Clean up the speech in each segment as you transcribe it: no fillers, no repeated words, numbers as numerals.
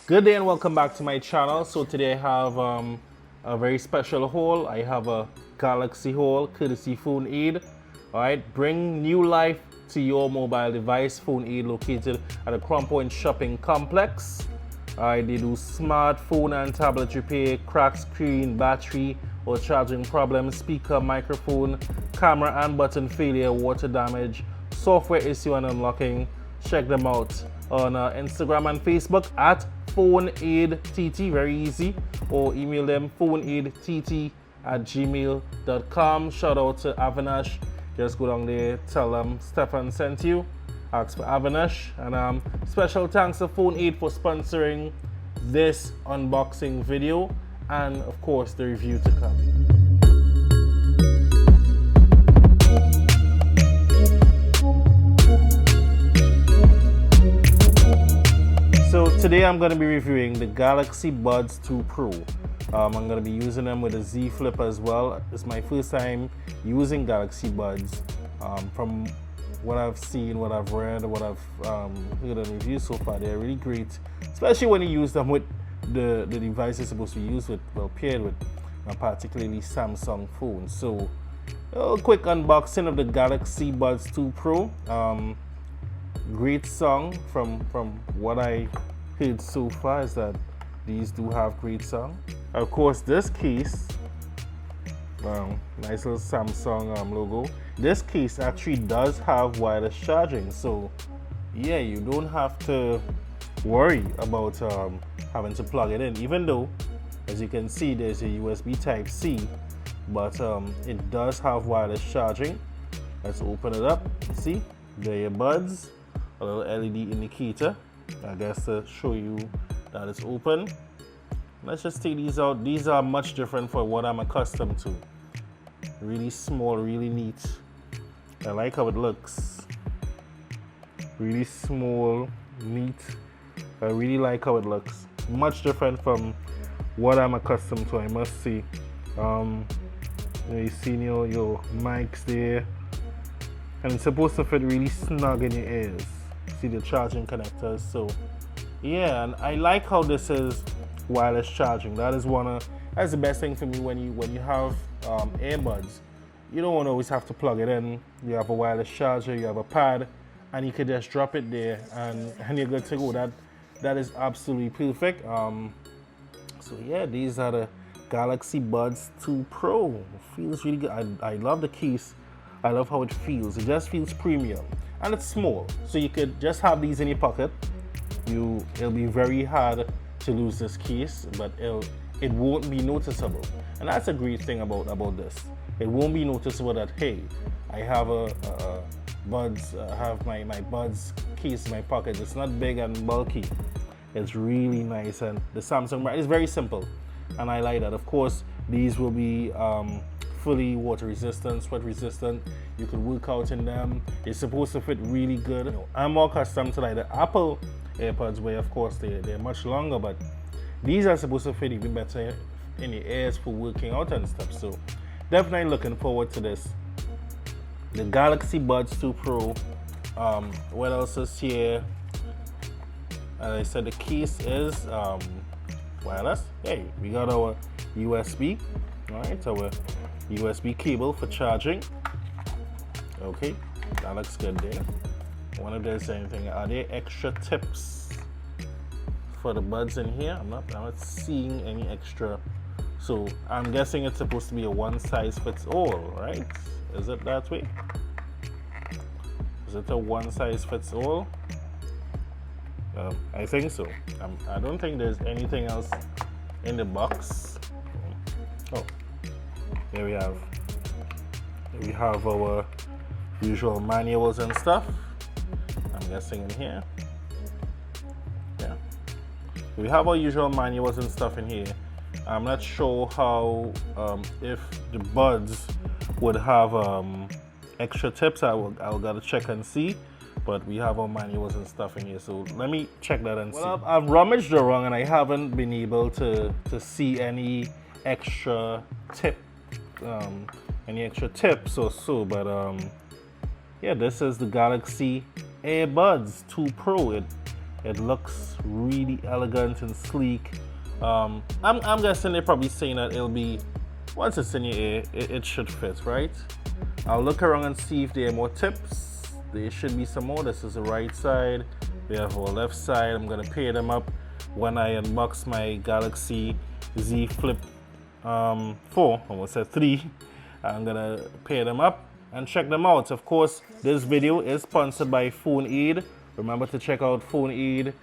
Good day and welcome back to my channel. So today I have a very special haul. I have a Galaxy haul courtesy Phone Aid. Alright, bring new life to your mobile device. Phone Aid located at the Crown Point Shopping Complex. Alright, they do smartphone and tablet repair, cracked screen, battery or charging problems, speaker, microphone, camera and button failure, water damage, software issue and unlocking. Check them out on Instagram and Facebook at Phone Aid TT, very easy, or email them phoneaidtt@gmail.com. Shout out to Avinash. Just go down there, tell them Stefan sent you, ask for Avinash, and special thanks to Phone Aid for sponsoring this unboxing video and of course the review to come. So today I'm going to be reviewing the Galaxy Buds 2 Pro. I'm going to be using them with a Z Flip as well. It's my first time using Galaxy Buds. From what I've seen, what I've read, what I've heard on reviews so far, they're really great, especially when you use them with the device it's supposed to be used with, well, paired with particularly Samsung phones. So a quick unboxing of the Galaxy Buds 2 Pro. Great song from what I heard so far is that these do have great song. Of course, this case, nice little Samsung logo. This case actually does have wireless charging, so yeah, you don't have to worry about having to plug it in, even though as you can see there's a USB Type-C, but it does have wireless charging. Let's open it up. See, there are your buds. A little LED indicator, I guess, to show you that it's open. Let's just take these out. These are much different from what I'm accustomed to. Really small, really neat. I like how it looks. Really small, neat. I really like how it looks. Much different from what I'm accustomed to, I must say. You see your mics there, and it's supposed to fit really snug in your ears. See the charging connectors, so yeah, and I like how this is wireless charging. That's the best thing for me when you have earbuds. You don't want to always have to plug it in. You have a wireless charger, you have a pad, and you can just drop it there and you're good to go. That is absolutely perfect. So yeah, these are the Galaxy Buds 2 Pro. It feels really good. I love the case. I love how it feels. It just feels premium. And it's small, so you could just have these in your pocket. It'll be very hard to lose this case, but it won't be noticeable. And that's a great thing about this. It won't be noticeable that, hey, I have a Buds, have my Buds case in my pocket. It's not big and bulky. It's really nice, and the Samsung brand is very simple, and I like that. Of course, these will be fully water resistant, sweat resistant. You could work out in them. It's supposed to fit really good. I'm more accustomed to like the Apple AirPods, where of course they're much longer, but these are supposed to fit even better in the ears for working out and stuff. So definitely looking forward to this. The Galaxy Buds 2 Pro. What else is here? As I said, the case is wireless. Hey, we got our USB. All right, our USB cable for charging. Okay, that looks good there. I wonder if there's anything. Are there extra tips for the buds in here? I'm not seeing any extra. So I'm guessing it's supposed to be a one size fits all, right? Is it that way? Is it a one size fits all? I think so. I don't think there's anything else in the box. Oh. Here we have our usual manuals and stuff. I'm guessing in here. Yeah. We have our usual manuals and stuff in here. I'm not sure how if the buds would have extra tips. I'll gotta check and see. But we have our manuals and stuff in here, so let me check that and see. I've rummaged around and I haven't been able to see any extra tips or so, but yeah, this is the Galaxy AirBuds 2 Pro. It It looks really elegant and sleek. I'm guessing they're probably saying that it'll be, once it's in your ear, it should fit, right? I'll look around and see if there are more tips. There should be some more. This is the right side. We have our left side. I'm gonna pair them up when I unbox my Galaxy Z Flip 4, almost said 3. I'm gonna pair them up and check them out. Of course, this video is sponsored by Phone Aid. Remember to check out Phone Aid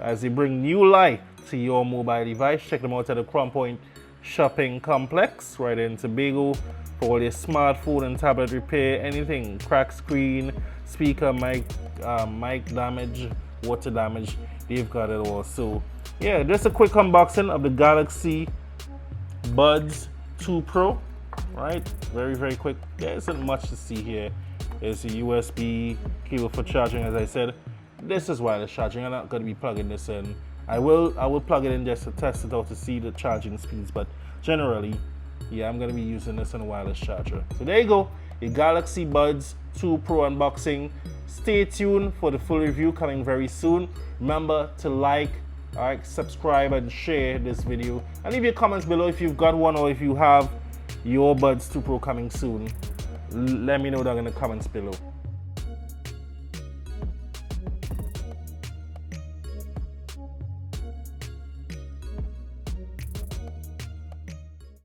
as they bring new life to your mobile device. Check them out at the Crown Point Shopping Complex right in Tobago for all your smartphone and tablet repair, anything, cracked screen, speaker, mic damage, water damage, they've got it all. So yeah, just a quick unboxing of the Galaxy Buds 2 Pro, right? Very quick. There isn't much to see here. It's a USB cable for charging. As I said, this is wireless charging. I'm not going to be plugging this in. I will plug it in just to test it out to see the charging speeds, but generally, yeah, I'm going to be using this on a wireless charger. So there you go, a Galaxy Buds 2 Pro unboxing. Stay tuned for the full review coming very soon. Remember to like, subscribe and share this video, and leave your comments below if you've got one or if you have your Buds 2 Pro coming soon. Let me know down in the comments below.